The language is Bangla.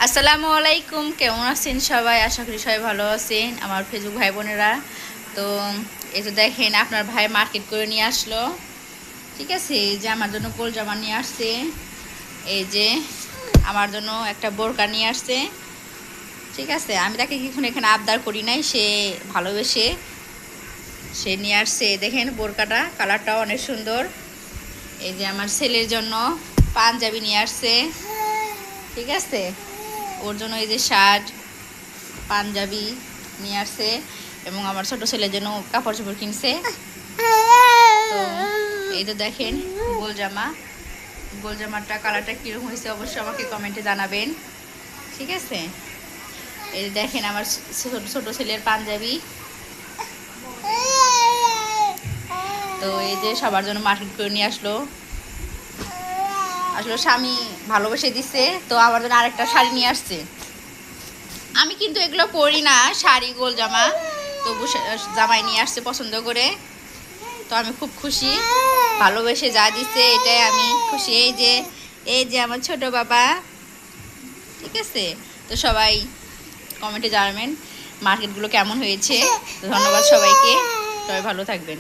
আসসালামু আলাইকুম, কেমন আছেন সবাই? আশা করি সবাই ভালো আছেন, আমার ফেসবুক ভাই বোনেরা। তো এই তো দেখেন, আপনার ভাই মার্কেট করে নিয়ে আসলো। ঠিক আছে, এই যে আমার জন্য গোল জামা নিয়ে আসছে, এই যে আমার জন্য একটা বোরকা নিয়ে আসছে। ঠিক আছে, আমি তাকে কিছুক্ষণ এখানে আবদার করি নাই, সে ভালোবেসে সে নিয়ে আসছে। দেখেন বোরকাটা, কালারটাও অনেক সুন্দর। এই যে আমার ছেলের জন্য পাঞ্জাবি নিয়ে আসছে। ঠিক আছে, ওর জন্য এই যে শার্ট পাঞ্জাবি নিয়ে আসছে, এবং আমার ছোট ছেলের জন্য কাপড় চোপড় কিনছে। তো এই তো দেখেন গোল জামাটা কালারটা কীরকম হয়েছে অবশ্যই আমাকে কমেন্টে জানাবেন। ঠিক আছে, এই দেখেন আমার ছোট ছেলের পাঞ্জাবি। তো এই যে সবার জন্য মার্কেট করে নিয়ে আসলো। আসলে স্বামী ভালোবেসে দিচ্ছে, তো আমার জন্য আরেকটা শাড়ি নিয়ে আসছে। আমি কিন্তু এগুলো পরি না, শাড়ি গোল জামা, তবু জামাই নিয়ে আসছে পছন্দ করে। তো আমি খুব খুশি, ভালোবেসে যা দিচ্ছে এটাই আমি খুশি। এই যে আমার ছোট বাবা। ঠিক আছে, তো সবাই কমেন্টে জানাবেন মার্কেটগুলো কেমন হয়েছে। ধন্যবাদ সবাইকে, সবাই ভালো থাকবেন।